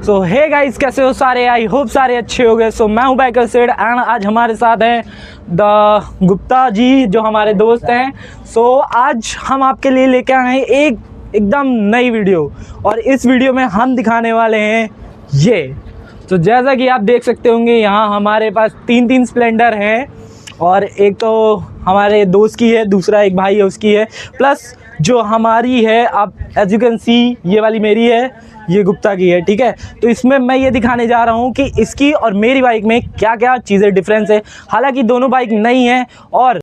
सो hey guys, कैसे हो सारे? आई होप सारे अच्छे हो गए। सो मैं हूँ बाइकर सेड एंड आज हमारे साथ हैं द गुप्ता जी जो हमारे दोस्त हैं। सो आज हम आपके लिए लेके आए हैं एक एकदम नई वीडियो और इस वीडियो में हम दिखाने वाले हैं ये। तो जैसा कि आप देख सकते होंगे यहाँ हमारे पास तीन स्प्लेंडर हैं और एक तो हमारे दोस्त की है, दूसरा एक भाई है उसकी है, प्लस जो हमारी है आप एज यू कैन सी ये वाली मेरी है, ये गुप्ता की है। ठीक है, तो इसमें मैं ये दिखाने जा रहा हूँ कि इसकी और मेरी बाइक में क्या क्या चीज़ें डिफरेंस है। हालांकि दोनों बाइक नई हैं और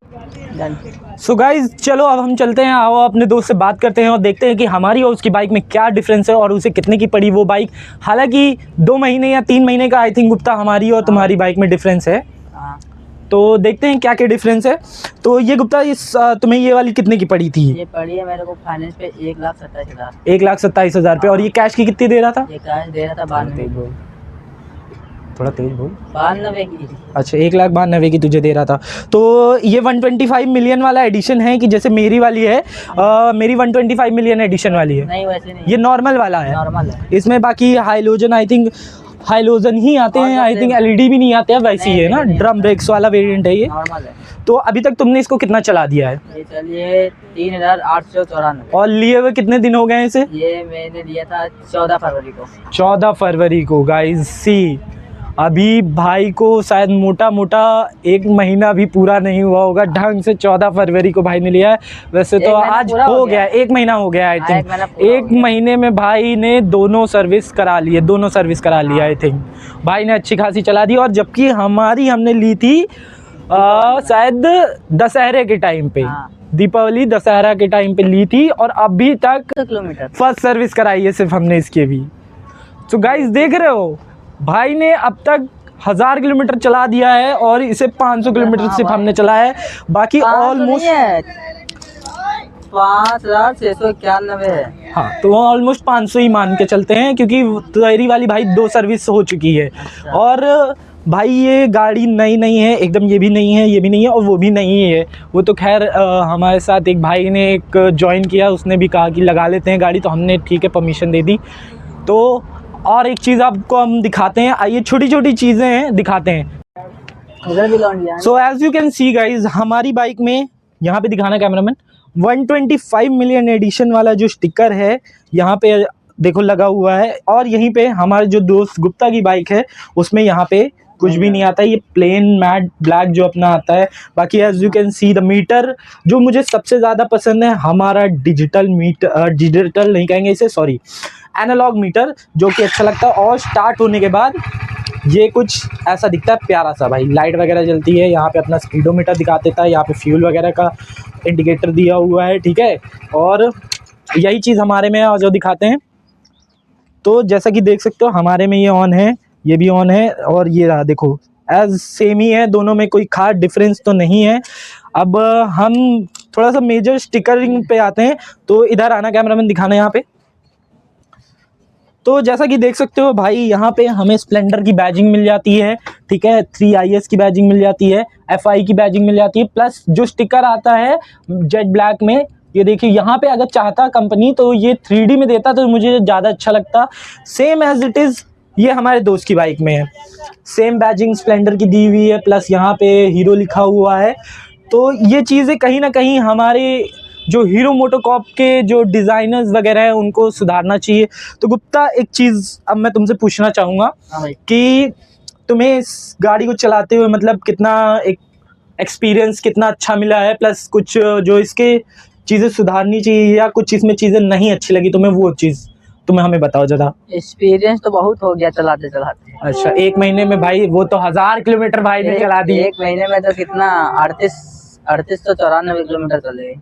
सो गाइज चलो अब हम चलते हैं, आओ अपने दोस्त से बात करते हैं और देखते हैं कि हमारी और उसकी बाइक में क्या डिफरेंस है और उसे कितने की पड़ी वो बाइक। हालांकि 2 महीने या 3 महीने का आई थिंक गुप्ता हमारी और तुम्हारी बाइक में डिफरेंस है। तो देखते हैं क्या क्या डिफरेंस है। तो ये गुप्ता तुम्हें ये वाली कितने की पड़ी थी? ये पड़ी है मेरे को फाइनेंस पे 1,27,000। 1,27,000 रुपये। और ये कैश की कितनी दे रहा था? ये कैश दे रहा था 92। थोड़ा तेज बोल। 92 की। अच्छा, 1,92,000 की तुझे दे रहा था। तो ये 125 मिलियन वाला एडिशन है कि जैसे मेरी वाली है, मेरी 125 मिलियन एडिशन वाली है। नहीं वैसे नहीं, ये नॉर्मल वाला है। नॉर्मल है। इसमें बाकी हाइलोजन आई थिंक हाइलोजन ही आते हैं, आई थिंक एलईडी भी नहीं आते हैं। वैसे ही है ना, ड्रम ब्रेक्स वाला वेरिएंट है ये। नॉर्मल है। तो अभी तक तुमने इसको कितना चला दिया है? ये चलिए 3,894। और लिए हुए कितने दिन हो गए इसे? ये मैंने लिया था 14 फरवरी को। 14 फरवरी को गाइस सी। अभी भाई को शायद मोटा मोटा 1 महीना भी पूरा नहीं हुआ होगा ढंग से। 14 फरवरी को भाई ने लिया है। वैसे तो आज हो गया 1 महीना हो गया आई थिंक। 1 महीने में भाई ने दोनों सर्विस करा लिए, दोनों सर्विस करा लिया आई थिंक। भाई ने अच्छी खासी चला दी। और जबकि हमारी हमने ली थी शायद दशहरे के टाइम पे, दीपावली दशहरा के टाइम पे ली थी और अभी तक किलोमीटर फर्स्ट सर्विस कराई है सिर्फ हमने इसके भी। तो गाइस देख रहे हो, भाई ने अब तक 1000 किलोमीटर चला दिया है और इसे 500 किलोमीटर सिर्फ हमने चलाया है। बाकी ऑलमोस्ट 5,691 है। हाँ, तो ऑलमोस्ट 500 ही मान के चलते हैं क्योंकि तेरी वाली भाई 2 सर्विस हो चुकी है। और भाई ये गाड़ी नई नहीं है एकदम, ये भी नहीं है, ये भी नहीं है और वो भी नहीं है। वो तो खैर हमारे साथ एक भाई ने एक ज्वाइन किया, उसने भी कहा कि लगा लेते हैं गाड़ी, तो हमने ठीक है परमिशन दे दी। तो और एक चीज़ आपको हम दिखाते हैं, आइए छोटी छोटी चीज़ें हैं दिखाते हैं। So as you can see guys, हमारी बाइक में यहाँ पे दिखाना कैमरामैन, 125 मिलियन एडिशन वाला जो स्टिकर है यहाँ पे देखो लगा हुआ है। और यहीं पे हमारे जो दोस्त गुप्ता की बाइक है उसमें यहाँ पे कुछ भी नहीं आता है, ये प्लेन मैट ब्लैक जो अपना आता है। बाकी as you can see the meter, जो मुझे सबसे ज़्यादा पसंद है हमारा डिजिटल मीटर, डिजिटल नहीं कहेंगे इसे, सॉरी एनालॉग मीटर, जो कि अच्छा लगता है। और स्टार्ट होने के बाद ये कुछ ऐसा दिखता है प्यारा सा भाई, लाइट वगैरह जलती है। यहाँ पे अपना स्पीडोमीटर दिखा देता है, यहाँ पे फ्यूल वगैरह का इंडिकेटर दिया हुआ है। ठीक है, और यही चीज़ हमारे में और जो दिखाते हैं। तो जैसा कि देख सकते हो हमारे में ये ऑन है, ये भी ऑन है और ये रहा देखो एज सेम ही है, दोनों में कोई खास डिफरेंस तो नहीं है। अब हम थोड़ा सा मेजर स्टिकरिंग पे आते हैं। तो इधर आना कैमरामैन, दिखाना यहाँ पे। तो जैसा कि देख सकते हो भाई यहाँ पे हमें स्प्लेंडर की बैजिंग मिल जाती है। ठीक है, 3IS की बैजिंग मिल जाती है, FI की बैजिंग मिल जाती है, प्लस जो स्टिकर आता है जेट ब्लैक में, ये देखिए यहाँ पे अगर चाहता कंपनी तो ये 3D में देता तो मुझे ज़्यादा अच्छा लगता। सेम एज इट इज़ ये हमारे दोस्त की बाइक में है, सेम बैजिंग स्प्लेंडर की दी हुई है, प्लस यहाँ पे हीरो लिखा हुआ है। तो ये चीज़ें कहीं ना कहीं हमारे जो हीरो मोटोकॉर्प के जो डिज़ाइनर्स वगैरह हैं उनको सुधारना चाहिए। तो गुप्ता एक चीज़ अब मैं तुमसे पूछना चाहूँगा कि तुम्हें इस गाड़ी को चलाते हुए मतलब कितना एक एक्सपीरियंस कितना अच्छा मिला है, प्लस कुछ जो इसके चीज़ें सुधारनी चाहिए या कुछ इसमें चीज़ें नहीं अच्छी लगी तुम्हें, वो चीज़ तुम्हें हमें बताओ ज़रा। एक्सपीरियंस तो बहुत हो गया चलाते चलाते। अच्छा, 1 महीने में भाई, वो तो 1000 किलोमीटर भाई ने चला दी। 1 महीने में तो कितना 3894 किलोमीटर चले।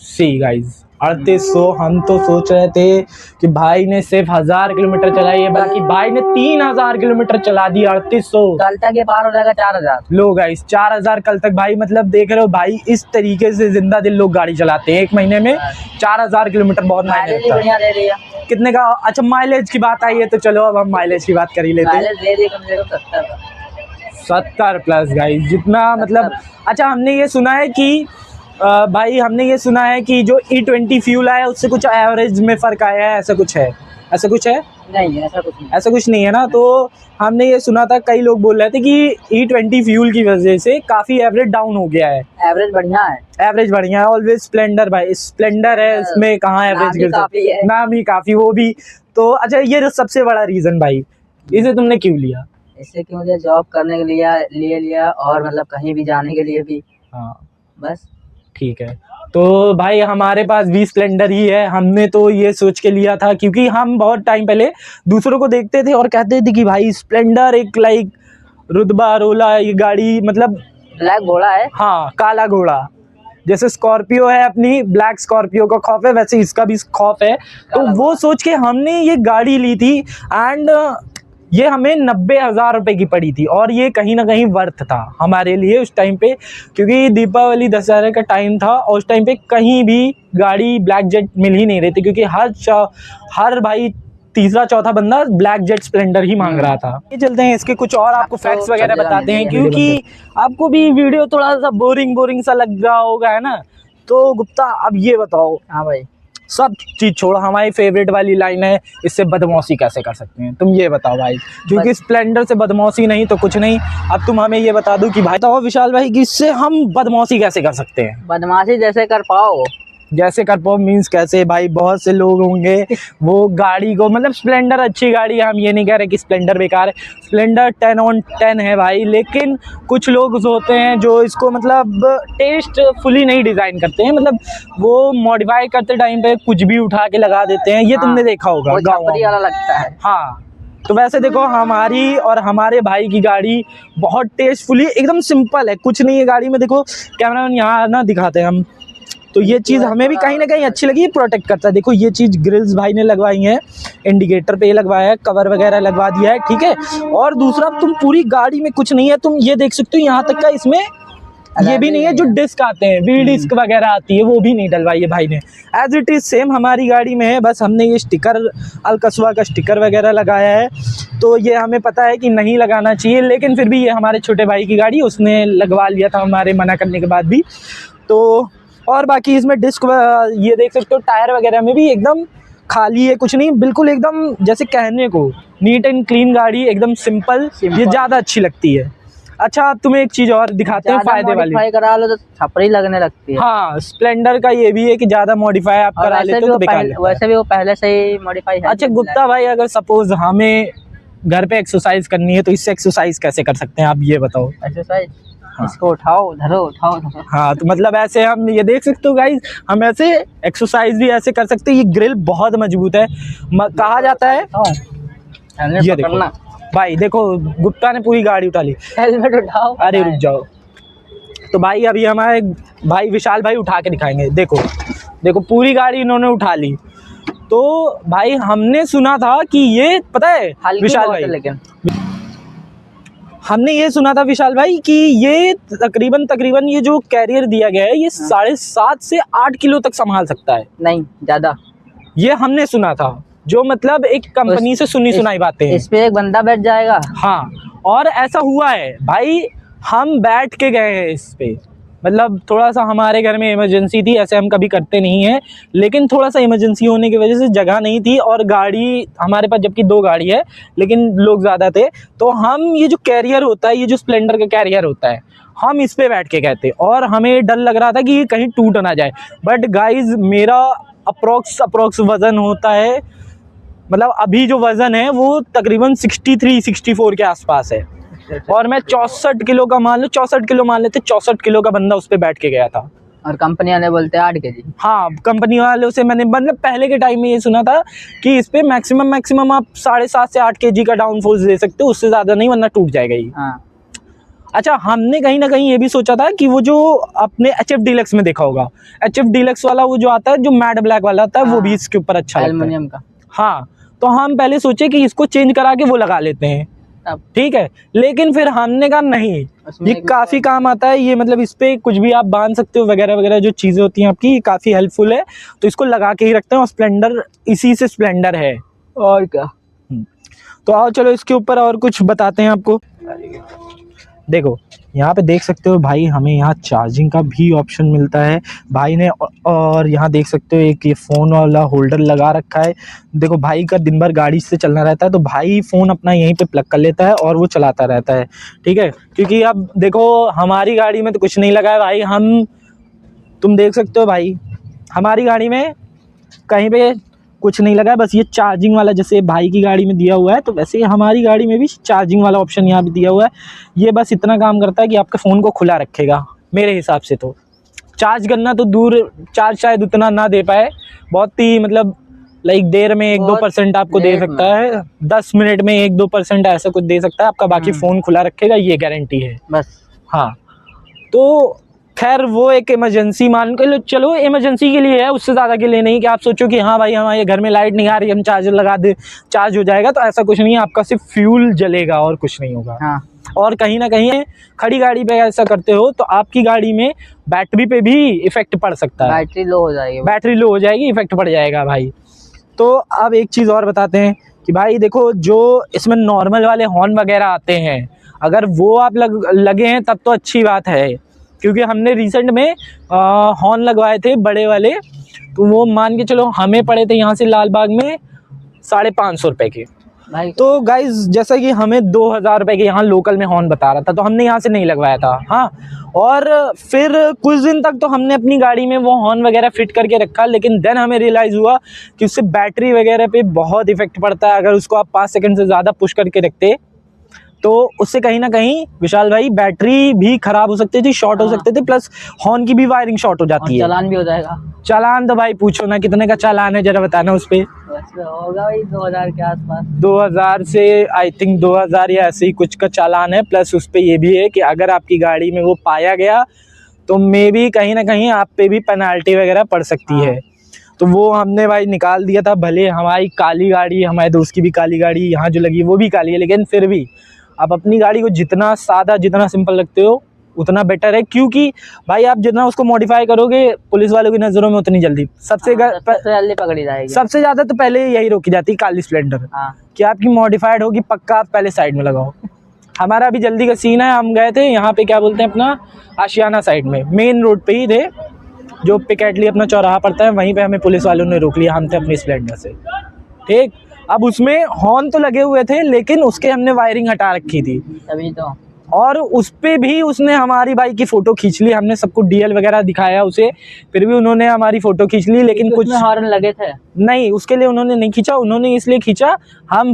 सी गाइज 3800, हम तो सोच रहे थे कि भाई ने सिर्फ 1000 किलोमीटर चलाई है, बाकी भाई ने 3000 किलोमीटर चला दी। 3800 कल तक ये पार हो जाएगा 4000। लो गाइस 4000 कल तक भाई, मतलब देख रहे हो भाई इस तरीके से जिंदा दिल लोग गाड़ी चलाते हैं। 1 महीने में 4000 किलोमीटर बहुत मायने रखता बढ़िया दे रही है। कितने का? अच्छा माइलेज की बात आई है तो चलो अब हम माइलेज की बात कर ही लेते हैं। माइलेज दे रही कम से कम 70 प्लस गाइस, जितना मतलब। अच्छा हमने ये सुना है कि भाई हमने ये सुना है कि जो E20 फ्यूल आया उससे कुछ एवरेज में फ़र्क आया है, ऐसा कुछ है? ऐसा कुछ है? नहीं ऐसा कुछ नहीं। ऐसा कुछ नहीं है ना। तो हमने ये सुना था, कई लोग बोल रहे थे कि E20 फ्यूल की वजह से काफ़ी एवरेज डाउन हो गया है। एवरेज बढ़िया है। एवरेज बढ़िया है। ऑलवेज स्प्लेंडर भाई, स्प्लेंडर है, इसमें कहाँ एवरेज नाम ही गिर काफी है। नाम ही काफ़ी, वो भी। तो अच्छा, ये सबसे बड़ा रीज़न भाई, इसे तुमने क्यों लिया? इससे कि मुझे जॉब करने के लिए लिया और मतलब कहीं भी जाने के लिए भी। हाँ बस ठीक है। तो भाई हमारे पास भी स्प्लेंडर ही है। हमने तो ये सोच के लिया था क्योंकि हम बहुत टाइम पहले दूसरों को देखते थे और कहते थे कि भाई स्प्लेंडर एक लाइक रुतबा रोला ये गाड़ी, मतलब ब्लैक घोड़ा है। हाँ, काला घोड़ा। जैसे स्कॉर्पियो है अपनी, ब्लैक स्कॉर्पियो का खौफ है, वैसे इसका भी खौफ है। तो वो सोच के हमने ये गाड़ी ली थी एंड ये हमें 90,000 रुपये की पड़ी थी और ये कहीं ना कहीं वर्थ था हमारे लिए उस टाइम पे, क्योंकि दीपावली दशहरे का टाइम था और उस टाइम पे कहीं भी गाड़ी ब्लैक जेट मिल ही नहीं रही थी, क्योंकि हर भाई तीसरा चौथा बंदा ब्लैक जेट स्प्लेंडर ही मांग रहा था। ये चलते हैं इसके कुछ और आपको फैक्ट्स वगैरह बताते हैं, क्योंकि आपको भी वीडियो थोड़ा सा बोरिंग सा लग रहा होगा, है ना। तो गुप्ता अब ये बताओ, हाँ भाई, सब चीज़ छोड़ो, हमारी फेवरेट वाली लाइन है, इससे बदमौसी कैसे कर सकते हैं, तुम ये बताओ भाई। क्योंकि स्प्लेंडर से बदमौसी नहीं तो कुछ नहीं। अब तुम हमें ये बता दो कि भाई, तो विशाल भाई कि इससे हम बदमौसी कैसे कर सकते हैं? बदमाशी जैसे कर पाओ। जैसे कर पाओ मीन्स कैसे भाई? बहुत से लोग होंगे वो गाड़ी को, मतलब स्प्लेंडर अच्छी गाड़ी है, हम ये नहीं कह रहे कि स्प्लेंडर बेकार है, स्प्लेंडर 10 on 10 है भाई। लेकिन कुछ लोग होते हैं जो इसको मतलब टेस्टफुली नहीं डिज़ाइन करते हैं, मतलब वो मॉडिफाई करते टाइम पे कुछ भी उठा के लगा देते हैं, ये तुमने देखा होगा वो गाँव छपरी वाला लगता है। हाँ। तो वैसे देखो, हमारी और हमारे भाई की गाड़ी बहुत टेस्टफुली एकदम सिंपल है, कुछ नहीं है गाड़ी में। देखो कैमरामैन यहाँ ना दिखाते हैं हम, तो ये चीज़ हमें भी कहीं ना कहीं अच्छी लगी, प्रोटेक्ट करता है। देखो ये चीज़ ग्रिल्स भाई ने लगवाई है, इंडिकेटर पे ये लगवाया है, कवर वगैरह लगवा दिया है, ठीक है। और दूसरा, तुम पूरी गाड़ी में कुछ नहीं है, तुम ये देख सकते हो यहाँ तक का इसमें ये भी नहीं है जो डिस्क आते हैं, वी डिस्क वगैरह आती है, वो भी नहीं डलवाई है भाई ने। एज इट इज़ सेम हमारी गाड़ी में है, बस हमने ये स्टिकर अलकस्वा का स्टिकर वगैरह लगाया है। तो ये हमें पता है कि नहीं लगाना चाहिए, लेकिन फिर भी ये हमारे छोटे भाई की गाड़ी, उसने लगवा लिया था हमारे मना करने के बाद भी। तो और बाकी इसमें डिस्क ये देख सकते हो, टायर वगैरह में भी एकदम खाली है, कुछ नहीं, बिल्कुल एकदम जैसे कहने को नीट एंड क्लीन गाड़ी, एकदम सिंपल। ये ज़्यादा अच्छी लगती है। अच्छा, अब तुम्हें एक चीज़ और दिखाते हैं फ़ायदे वाली। मॉडिफाई करा लो तो छपरी लगने लगती है। हाँ, स्प्लेंडर का ये भी है कि ज़्यादा मॉडिफाई आप करा लेते हो तो बेकार लगता है। वैसे भी वो पहले से ही मॉडिफाई है। अच्छा गुप्ता भाई, अगर सपोज हमें घर पे एक्सरसाइज करनी है तो इससे एक्सरसाइज कैसे कर सकते हैं, आप ये बताओ। एक्सरसाइज, इसको उठाओ धरो, उठाओ धरो। हाँ, तो मतलब ऐसे हम ये देख सकते हो गाइज, हम ऐसे एक्सरसाइज भी ऐसे कर सकते हैं। ये ग्रिल बहुत मजबूत है, कहा जाता है। ये देखो भाई, देखो गुप्ता ने पूरी गाड़ी उठा ली। हेलमेट उठाओ। अरे रुक जाओ। तो भाई अभी हमारे भाई विशाल भाई उठा के दिखाएंगे। देखो देखो, पूरी गाड़ी इन्होंने उठा ली। तो भाई हमने सुना था कि ये, पता है विशाल भाई, लेकिन हमने ये सुना था विशाल भाई कि ये तकरीबन ये जो कैरियर दिया गया है, ये 7.5 से 8 किलो तक संभाल सकता है। नहीं ज़्यादा, ये हमने सुना था, जो मतलब एक कंपनी से सुनी सुनाई बातें हैं। इस पे एक बंदा बैठ जाएगा। हाँ, और ऐसा हुआ है भाई, हम बैठ के गए हैं इस पे। मतलब थोड़ा सा हमारे घर में इमरजेंसी थी, ऐसे हम कभी करते नहीं हैं, लेकिन थोड़ा सा इमरजेंसी होने की वजह से जगह नहीं थी और गाड़ी हमारे पास, जबकि 2 गाड़ी है लेकिन लोग ज़्यादा थे, तो हम ये जो कैरियर होता है, ये जो स्प्लेंडर का कैरियर होता है, हम इस पे बैठ के गए थे और हमें डर लग रहा था कि ये कहीं टूट ना जाए। बट गाइज, मेरा अप्रोक्स वज़न होता है, मतलब अभी जो वज़न है वो तकरीबन 63-64 के आसपास है, और मैं 64 किलो का मान लो, 64 किलो मान लेते, 64 किलो का बंदा उस पर बैठ के गया था। और कंपनी वाले बोलते हैं 8 kg। हाँ, कंपनी वालों से मैंने मतलब पहले के टाइम में ये सुना था कि इस पे मैक्सिमम आप 7.5 से 8 kg का डाउन फोर्स दे सकते हो, उससे ज़्यादा नहीं, वरना टूट जाएगा ये। हाँ। अच्छा, हमने कहीं ना कहीं ये भी सोचा था कि वो जो अपने HF डीलक्स में देखा होगा, HF डीलक्स वाला वो जो आता है, जो मैट ब्लैक वाला आता है, वो भी इसके ऊपर अच्छा लगता है, एल्युमिनियम का। हाँ, तो हम पहले सोचे कि इसको चेंज करा के वो लगा लेते हैं, ठीक है। लेकिन फिर हमने कहा नहीं, ये काफ़ी काम आता है, ये मतलब इस पर कुछ भी आप बांध सकते हो वगैरह वगैरह, जो चीज़ें होती हैं आपकी, काफ़ी हेल्पफुल है, तो इसको लगा के ही रखते हैं। और स्प्लेंडर, इसी से स्प्लेंडर है, और क्या। तो आओ चलो इसके ऊपर और कुछ बताते हैं आपको। देखो यहाँ पे देख सकते हो भाई, हमें यहाँ चार्जिंग का भी ऑप्शन मिलता है भाई ने। और यहाँ देख सकते हो एक ये फ़ोन वाला होल्डर लगा रखा है। देखो भाई का दिन भर गाड़ी से चलना रहता है, तो भाई फ़ोन अपना यहीं पे प्लग कर लेता है और वो चलाता रहता है, ठीक है। क्योंकि अब देखो हमारी गाड़ी में तो कुछ नहीं लगा है भाई, तुम देख सकते हो भाई हमारी गाड़ी में कहीं पे कुछ नहीं लगा है, बस ये चार्जिंग वाला जैसे भाई की गाड़ी में दिया हुआ है, तो वैसे ही हमारी गाड़ी में भी चार्जिंग वाला ऑप्शन यहाँ भी दिया हुआ है। ये बस इतना काम करता है कि आपके फ़ोन को खुला रखेगा मेरे हिसाब से। तो चार्ज करना तो दूर, चार्ज शायद उतना ना दे पाए, बहुत ही मतलब लाइक देर में 1-2% आपको दे सकता है, 10 मिनट में 1-2% ऐसा कुछ दे सकता है आपका, बाकी फ़ोन खुला रखेगा, ये गारंटी है बस। हाँ, तो खैर वो एक इमरजेंसी मान के चलो, इमरजेंसी के लिए है, उससे ज़्यादा के लिए नहीं कि आप सोचो कि हाँ भाई हमारे घर में लाइट नहीं आ रही, हम चार्जर लगा दे चार्ज हो जाएगा, तो ऐसा कुछ नहीं है, आपका सिर्फ फ्यूल जलेगा और कुछ नहीं होगा। हाँ। और कहीं ना कहीं खड़ी गाड़ी पे ऐसा करते हो तो आपकी गाड़ी में बैटरी पे भी इफेक्ट पड़ सकता है, बैटरी लो हो जाएगी, बैटरी लो हो जाएगी, इफेक्ट पड़ जाएगा भाई। तो अब एक चीज़ और बताते हैं कि भाई देखो जो इसमें नॉर्मल वाले हॉर्न वगैरह आते हैं, अगर वो आप लगे हैं तब तो अच्छी बात है, क्योंकि हमने रिसेंट में हॉर्न लगवाए थे बड़े वाले, तो वो मान के चलो हमें पड़े थे यहाँ से लाल बाग में 550 रुपये के भाई। तो गाइज जैसा कि हमें 2000 रुपये के यहाँ लोकल में हॉर्न बता रहा था, तो हमने यहाँ से नहीं लगवाया था। हाँ, और फिर कुछ दिन तक तो हमने अपनी गाड़ी में वो हॉर्न वगैरह फिट करके रखा, लेकिन देन हमें रियलाइज़ हुआ कि उससे बैटरी वगैरह पे बहुत इफेक्ट पड़ता है। अगर उसको आप 5 सेकंड से ज़्यादा पुश करके रखते तो उससे कहीं ना कहीं विशाल भाई बैटरी भी ख़राब हो सकती थी, शॉर्ट हो सकते थे, प्लस हॉर्न की भी वायरिंग शॉर्ट हो जाती है। चालान भी हो जाएगा। चालान तो भाई पूछो ना, कितने का चालान है जरा बताना उस पर। होगा भाई 2000 के आसपास, 2000 से आई थिंक 2000 या ऐसे ही कुछ का चालान है। प्लस उस पर ये भी है कि अगर आपकी गाड़ी में वो पाया गया तो मे भी कहीं ना कहीं आप पे भी पेनाल्टी वगैरह पड़ सकती है। तो वो हमने भाई निकाल दिया था, भले हमारी काली गाड़ी, हमारे दोस्त की भी काली गाड़ी यहाँ जो लगी वो भी काली है, लेकिन फिर भी आप अपनी गाड़ी को जितना सादा जितना सिंपल रखते हो उतना बेटर है, क्योंकि भाई आप जितना उसको मॉडिफाई करोगे पुलिस वालों की नज़रों में उतनी जल्दी सबसे जल्दी पकड़ी जाएगी। सबसे ज़्यादा तो पहले यही रोकी जाती है काली स्प्लेंडर, कि आपकी मॉडिफाइड होगी, पक्का आप पहले साइड में लगाओ। हमारा अभी जल्दी का सीन है, हम गए थे यहाँ पे क्या बोलते हैं अपना आशियाना साइड में, मेन रोड पे ही थे, जो पिकेटली अपना चौराहा पड़ता है, वहीं पे हमें पुलिस वालों ने रोक लिया, हम थे अपनी स्प्लेंडर से, ठीक। अब उसमें हॉर्न तो लगे हुए थे, लेकिन उसके हमने वायरिंग हटा रखी थी तभी तो, और उस पे भी उसने हमारी बाइक की फ़ोटो खींच ली। हमने सबको डीएल वगैरह दिखाया उसे, फिर भी उन्होंने हमारी फ़ोटो खींच ली, लेकिन कुछ हॉर्न लगे थे नहीं, उसके लिए उन्होंने नहीं खींचा। उन्होंने इसलिए खींचा, हम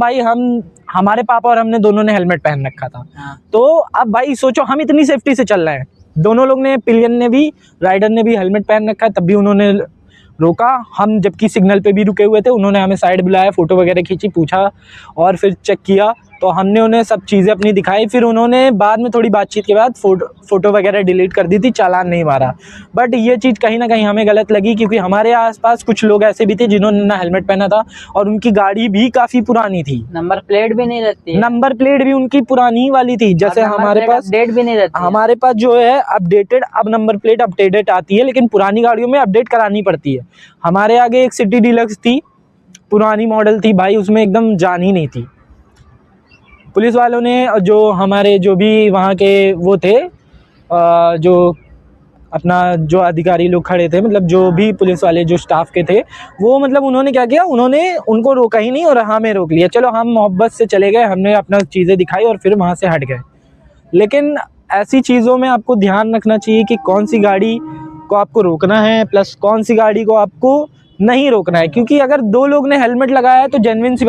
हमारे पापा और हमने दोनों ने हेलमेट पहन रखा था। तो अब भाई सोचो, हम इतनी सेफ्टी से चल रहे हैं, दोनों लोग ने, पिलियन ने भी, राइडर ने भी हेलमेट पहन रखा है, तब भी उन्होंने रोका। हम जबकि सिग्नल पे भी रुके हुए थे, उन्होंने हमें साइड बुलाया, फ़ोटो वगैरह खींची, पूछा और फिर चेक किया, तो हमने उन्हें सब चीज़ें अपनी दिखाई। फिर उन्होंने बाद में थोड़ी बातचीत के बाद फ़ोटो वगैरह डिलीट कर दी थी, चालान नहीं मारा। बट ये चीज़ कहीं ना कहीं हमें गलत लगी, क्योंकि हमारे आसपास कुछ लोग ऐसे भी थे जिन्होंने ना हेलमेट पहना था और उनकी गाड़ी भी काफ़ी पुरानी थी, नंबर प्लेट भी नहीं रहती, नंबर प्लेट भी उनकी पुरानी वाली थी। जैसे हमारे पास अपडेट भी नहीं रहती, हमारे पास जो है अपडेटेड, अब नंबर प्लेट अपडेटेड आती है, लेकिन पुरानी गाड़ियों में अपडेट करानी पड़ती है। हमारे आगे एक सिटी डीलक्स थी, पुरानी मॉडल थी भाई, उसमें एकदम जान ही नहीं थी। पुलिस वालों ने, जो हमारे जो भी वहाँ के वो थे, जो अपना जो अधिकारी लोग खड़े थे, मतलब जो भी पुलिस वाले जो स्टाफ के थे, वो मतलब उन्होंने क्या किया, उन्होंने उनको रोका ही नहीं और हमें रोक लिया। चलो हम मोहब्बत से चले गए, हमने अपना चीज़ें दिखाई और फिर वहाँ से हट गए। लेकिन ऐसी चीज़ों में आपको ध्यान रखना चाहिए कि कौन सी गाड़ी को आपको रोकना है, प्लस कौन सी गाड़ी को आपको नहीं रोकना है। क्योंकि अगर दो लोग ने हेलमेट लगाया है तो जेन्युइन सी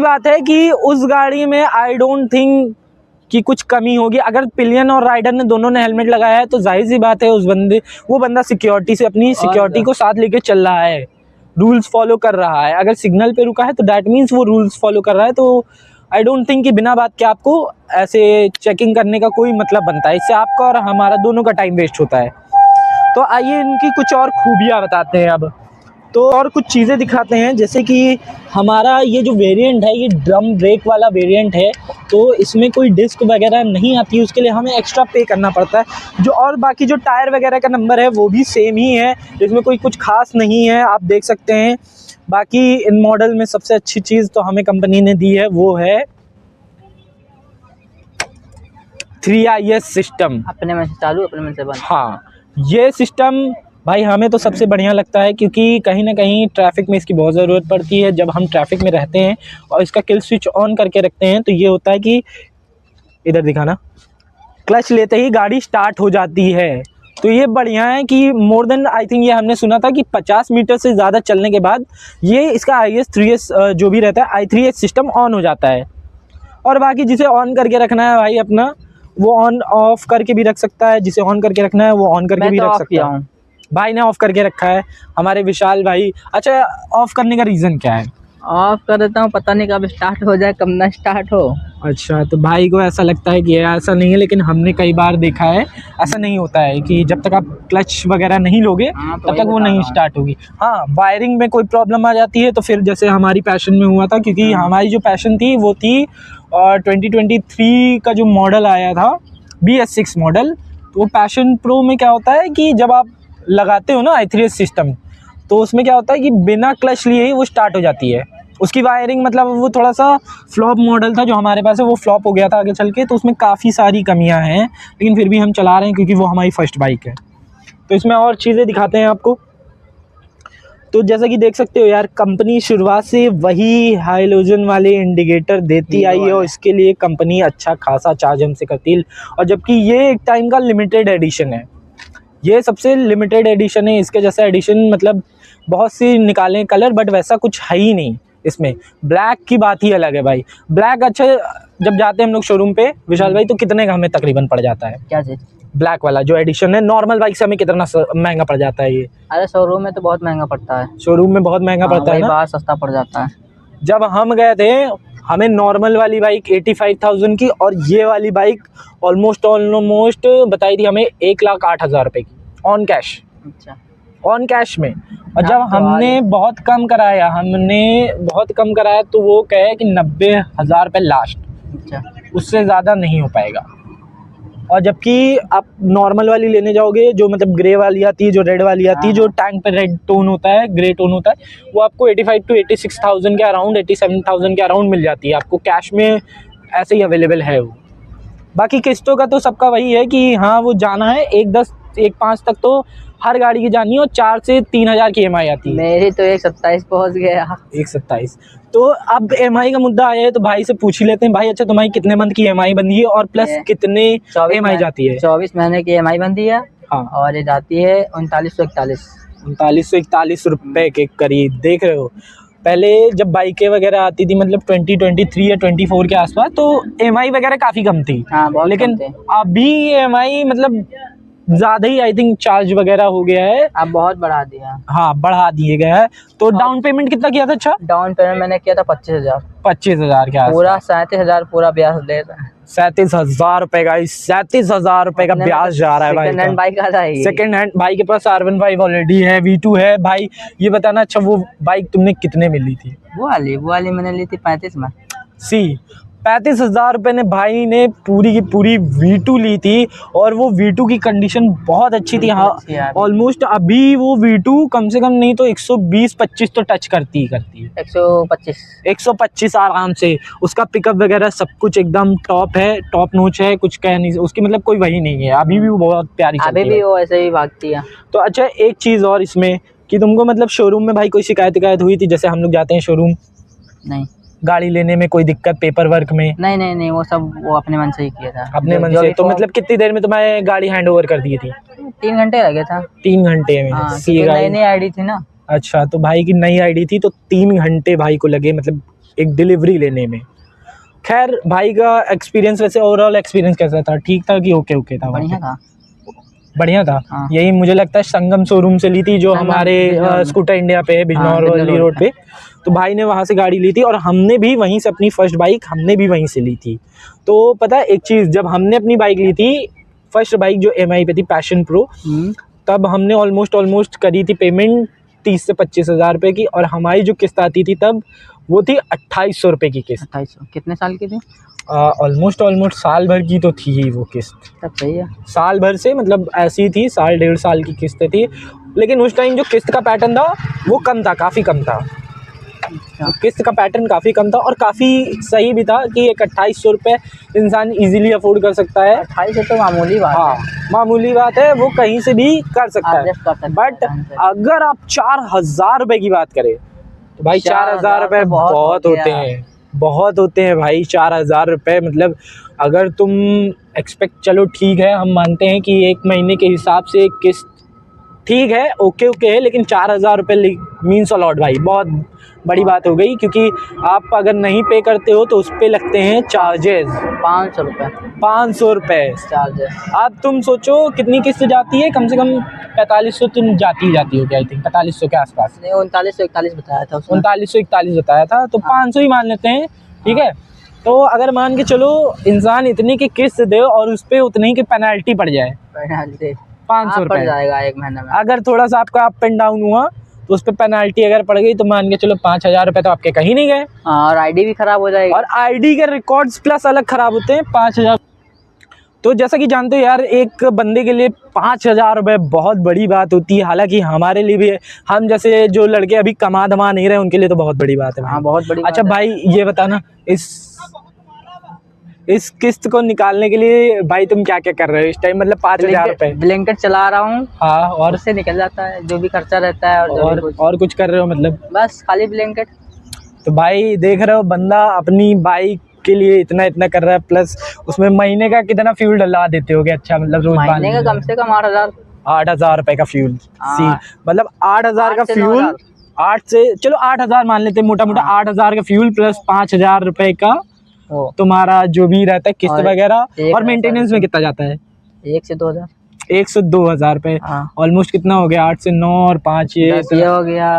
बात है कि उस गाड़ी में आई डोंट थिंक कि कुछ कमी होगी। अगर पिलियन और राइडर ने दोनों ने हेलमेट लगाया है तो जाहिर सी बात है वो बंदा सिक्योरिटी से, अपनी सिक्योरिटी को साथ लेके चल रहा है, रूल्स फॉलो कर रहा है। अगर सिग्नल पे रुका है तो दैट मीन्स वो रूल्स फॉलो कर रहा है। तो आई डोंट थिंक कि बिना बात के आपको ऐसे चेकिंग करने का कोई मतलब बनता है। इससे आपका और हमारा दोनों का टाइम वेस्ट होता है। तो आइए इनकी कुछ और खूबियाँ बताते हैं अब, तो और कुछ चीज़ें दिखाते हैं। जैसे कि हमारा ये जो वेरिएंट है, ये ड्रम ब्रेक वाला वेरिएंट है, तो इसमें कोई डिस्क वगैरह नहीं आती है, उसके लिए हमें एक्स्ट्रा पे करना पड़ता है। जो और बाकी जो टायर वगैरह का नंबर है वो भी सेम ही है, इसमें कोई कुछ खास नहीं है, आप देख सकते हैं। बाकी इन मॉडल में सबसे अच्छी चीज़ तो हमें कंपनी ने दी है, वो है 3IS सिस्टम। अपने में से चालू, अपने में से बंद। हाँ, ये सिस्टम भाई हमें तो सबसे बढ़िया लगता है, क्योंकि कहीं ना कहीं ट्रैफिक में इसकी बहुत ज़रूरत पड़ती है। जब हम ट्रैफिक में रहते हैं और इसका किल स्विच ऑन करके रखते हैं तो ये होता है कि इधर दिखाना, क्लच लेते ही गाड़ी स्टार्ट हो जाती है। तो ये बढ़िया है कि मोर देन आई थिंक ये हमने सुना था कि 50 मीटर से ज़्यादा चलने के बाद ये इसका IS 3S जो भी रहता है i3S सिस्टम ऑन हो जाता है। और बाकी जिसे ऑन करके रखना है भाई अपना, वो ऑन ऑफ करके भी रख सकता है, जिसे ऑन करके रखना है वो ऑन करके मैं भी तो रख ऑफ सकता किया है। हूँ। भाई ने ऑफ करके रखा है, हमारे विशाल भाई। अच्छा, ऑफ करने का रीज़न क्या है? ऑफ कर देता हूँ, पता नहीं कब स्टार्ट हो जाए, कब ना स्टार्ट हो। अच्छा, तो भाई को ऐसा लगता है कि ऐसा नहीं है, लेकिन हमने कई बार देखा है ऐसा नहीं होता है कि जब तक आप क्लच वगैरह नहीं लोगे हाँ, तो तब वही तक वो बता नहीं रहा हूँ। स्टार्ट होगी। हाँ, वायरिंग में कोई प्रॉब्लम आ जाती है तो फिर जैसे हमारी पैशन में हुआ था, क्योंकि हमारी जो पैशन थी वो थी 2023 का जो मॉडल आया था BS6 मॉडल। तो वो पैशन प्रो में क्या होता है कि जब आप लगाते हो ना i3S सिस्टम, तो उसमें क्या होता है कि बिना क्लच लिए ही वो स्टार्ट हो जाती है। उसकी वायरिंग मतलब वो थोड़ा सा फ्लॉप मॉडल था जो हमारे पास है, वो फ्लॉप हो गया था आगे चल के, तो उसमें काफ़ी सारी कमियां हैं, लेकिन फिर भी हम चला रहे हैं क्योंकि वो हमारी फर्स्ट बाइक है। तो इसमें और चीज़ें दिखाते हैं आपको। तो जैसा कि देख सकते हो यार, कंपनी शुरुआत से वही हाइलोजन वाले इंडिकेटर देती आई है और इसके लिए कंपनी अच्छा खासा चार्ज हमसे करती है। और जबकि ये एक टाइम का लिमिटेड एडिशन है, ये सबसे लिमिटेड एडिशन है। इसके जैसा एडिशन मतलब बहुत सी निकालें कलर, बट वैसा कुछ है ही नहीं इसमें। ब्लैक की बात ही अलग है भाई। ब्लैक अच्छा, जब जाते हैं हम लोग शोरूम पे विशाल भाई, तो कितने का हमें तकरीबन पड़ जाता है क्या चीज़? ब्लैक वाला जो एडिशन है? नॉर्मल बाइक से हमें कितना महंगा पड़ जाता है ये? अरे शोरूम में तो बहुत महंगा पड़ता है। शोरूम में बहुत महंगा पड़ता है वही ना। बाहर सस्ता पड़ जाता है। जब हम गए थे, हमें नॉर्मल वाली बाइक 85,000 की और ये वाली बाइक ऑलमोस्ट बताई थी हमें 1,08,000 रुपये की ऑन कैश। अच्छा, ऑन कैश में। और जब तो हमने बहुत कम कराया तो वो कहे कि 90,000 रुपये लास्ट, अच्छा, उससे ज़्यादा नहीं हो पाएगा। और जबकि आप नॉर्मल वाली लेने जाओगे, जो मतलब ग्रे वाली आती है, जो रेड वाली आती है, जो टैंक पे रेड टोन होता है, ग्रे टोन होता है, वो आपको 85 to 86,000 के अराउंड, 87,000 के अराउंड मिल जाती है आपको कैश में, ऐसे ही अवेलेबल है वो। बाकी किस्तों का तो सबका वही है कि हाँ वो जाना है 1,10 1,5 तक तो हर गाड़ी की जानी है, और 4 से 3,000 की EMI आती है। मेरी तो 1,27 पहुंच गया। 1,27। तो अब EMI का मुद्दा आया है तो भाई से पूछ ही लेते हैं। भाई अच्छा, तुम्हारी कितने मंथ की EMI बंदी है और प्लस कितने EMI जाती है? 24 महीने की EMI बंदी है। हाँ, और ये जाती है 3941। 3941 रुपये के करीब। देख रहे हो, पहले जब बाइकें वगैरह आती थी मतलब 2023 या 24 के आसपास, तो EMI वगैरह काफ़ी कम थी। हाँ, बहुत लेकिन कम थे। अभी EMI मतलब ज़्यादा ही आई थिंक चार्ज वगैरह हो गया है। अब बहुत बढ़ा दिया। हाँ, बढ़ा दिए गया है। तो डाउन पेमेंट कितना किया था? अच्छा, डाउन पेमेंट मैंने किया था 25,000। 25,000 के आसपास। पूरा 37,000 पूरा ब्याज ले रहा है। 37,000 रुपये का, 37,000 रुपये का ब्याज जा रहा है भाई सेकंड हैंड का। बाइक आ जाएगी। सेकंड हैंड भाई के पास R15 ऑलरेडी है, V2 है। भाई ये बताना, अच्छा वो बाइक तुमने कितने में ली थी? वो वाली मैंने ली थी 35 में। 35,000 रुपये ने भाई ने पूरी की पूरी V2 ली थी, और वो V2 की कंडीशन बहुत अच्छी थी। हाँ, ऑलमोस्ट अभी वो V2 कम से कम नहीं तो 120-25 तो टच करती है 125 आराम से। उसका पिकअप वगैरह सब कुछ एकदम टॉप है, टॉप नोच है, कुछ कह नहीं उसकी मतलब कोई वही नहीं है। अभी भी वो बहुत प्यारी चलती है। अभी भी वो ऐसे ही भागती है। तो अच्छा, एक चीज़ और इसमें कि तुमको मतलब शोरूम में भाई कोई शिकायत हुई थी? जैसे हम लोग जाते हैं शोरूम नहीं, गाड़ी लेने में कोई दिक्कत पेपर वर्क में? नहीं, वो सब वो अपने मन से ही किया था। अपने मन से? तो मतलब कितनी देर में तुम्हें गाड़ी हैंड ओवर कर दी थी? 3 घंटे लगे था। 3 घंटे में? हाँ, सी गाड़ी नई आईडी थी ना। अच्छा, तो भाई की नई आईडी थी तो 3 घंटे भाई को लगे मतलब एक डिलीवरी लेने में। खैर, भाई का एक्सपीरियंस वैसे ओवरऑल एक्सपीरियंस कैसा था? ठीक था कि ओके था? बढ़िया था। हाँ। यही मुझे लगता है संगम शोरूम से ली थी, जो हमारे स्कूटर इंडिया पे है, बिजनौर वाली रोड पे। तो भाई ने वहाँ से गाड़ी ली थी और हमने भी वहीं से अपनी फर्स्ट बाइक हमने भी वहीं से ली थी। तो पता है एक चीज़, जब हमने अपनी बाइक ली थी फर्स्ट बाइक जो EMI पे थी पैशन प्रो, तब हमने ऑलमोस्ट करी थी पेमेंट 30 से 25,000 रुपये की, और हमारी जो किस्त आती थी तब वो थी 2,800 रुपये की किस्त। 2800 कितने साल की थी? ऑलमोस्ट साल भर की तो थी ही वो किस्त। तब सही है। साल भर से मतलब ऐसी थी, 1.5 साल की किस्त थी। लेकिन उस टाइम जो किस्त का पैटर्न था वो कम था, काफ़ी कम था। अच्छा। किस्त का पैटर्न काफ़ी कम था और काफ़ी सही भी था कि एक 2800 रुपये इंसान इजीली अफोर्ड कर सकता है। 28 तो मामूली बात हाँ, है, मामूली बात है, वो कहीं से भी कर सकता है। एडजस्ट कर सकते हैं बट आराम से। अगर आप 4000 रुपये की बात करें तो भाई 4000 रुपये तो बहुत बहुत हो होते गया। हैं, बहुत होते हैं भाई 4000 रुपये। मतलब अगर तुम एक्सपेक्ट, चलो ठीक है, हम मानते हैं कि एक महीने के हिसाब से किस्त ठीक है, ओके ओके है, लेकिन 4000 रुपये मीन्स अलॉट भाई, बहुत बड़ी बात हो गई। क्योंकि आप अगर नहीं पे करते हो तो उस पर लगते हैं चार्जेस 500 रुपये 500 रुपये। चार्जेस। अब तुम सोचो कितनी किस्त जाती है, कम से कम 4500 तुम जाती होगी, आई थिंक 4500 के आसपास, नहीं 3941 बताया था उसने। 3941 बताया था, तो 500 ही मान लेते हैं, ठीक है। तो अगर मान के चलो इंसान इतनी की किस्त दे और उस पर उतनी की पेनल्टी पड़ जाए, पेनल्टी 500 पड़ रुपये, जाएगा एक महीने में। अगर थोड़ा सा आपका अप एंड डाउन हुआ तो उस पर पेनल्टी अगर पड़ गई तो मान के चलो 5000 रुपये तो आपके कहीं नहीं गए, हाँ, और आईडी भी खराब हो जाएगी। और आईडी के रिकॉर्ड्स प्लस अलग ख़राब होते हैं 5000। तो जैसा कि जानते हो यार, एक बंदे के लिए 5000 रुपये बहुत बड़ी बात होती है। हालांकि हमारे लिए भी है, हम जैसे जो लड़के अभी कमा धमा नहीं रहे उनके लिए तो बहुत बड़ी बात है भाई। हाँ, बहुत बड़ी अच्छा बात है। भाई ये बताना, इस किस्त को निकालने के लिए भाई तुम क्या क्या कर रहे हो इस टाइम, मतलब 5000 रुपये? ब्लैंकेट चला रहा हूँ, हाँ, और उससे निकल जाता है जो भी खर्चा रहता है, और जो भी कुछ। और कुछ कर रहे हो मतलब? बस खाली ब्लैंकेट। तो भाई देख रहे हो, बंदा अपनी बाइक के लिए इतना इतना कर रहा है, प्लस उसमें महीने का कितना फ्यूल डलवा देते होगे? अच्छा, मतलब रोज महीने का कम से कम 8000। 8000 रुपये का फ्यूल, सी मतलब 8000 का 8 से फ्यूल, 9000। 8 से चलो 8000 मान लेते हैं मोटा मोटा, 8000 का फ्यूल प्लस 5000 रुपये का वो तुम्हारा जो भी रहता है किस्त और वगैरह, 1000 और मेंटेनेंस में कितना जाता है? 1 से 2000। 1 से 2000 रुपये, हाँ, ऑलमोस्ट कितना हो गया? 8 से 9 और 5 ये 10 ये हो गया,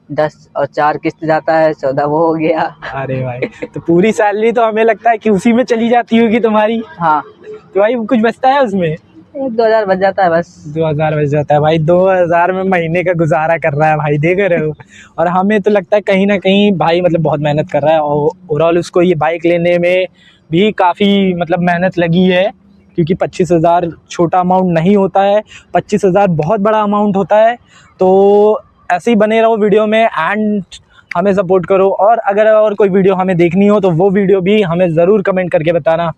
10 और 4 किस्त जाता है, 14 वो हो गया। अरे भाई, तो पूरी सैलरी तो हमें लगता है कि उसी में चली जाती होगी तुम्हारी। हाँ, तो भाई कुछ बचता है उसमें? 1-2000 बच जाता है बस। 2000 बच जाता है भाई, 2000 में महीने का गुजारा कर रहा है भाई, देख रहे हो। और हमें तो लगता है कहीं ना कहीं भाई मतलब बहुत मेहनत कर रहा है, और ओवरऑल उसको ये बाइक लेने में भी काफ़ी मतलब मेहनत लगी है। क्योंकि 25,000 छोटा अमाउंट नहीं होता है, 25,000 बहुत बड़ा अमाउंट होता है। तो ऐसे ही बने रहो वीडियो में एंड हमें सपोर्ट करो, और अगर और कोई वीडियो हमें देखनी हो तो वो वीडियो भी हमें ज़रूर कमेंट करके बताना।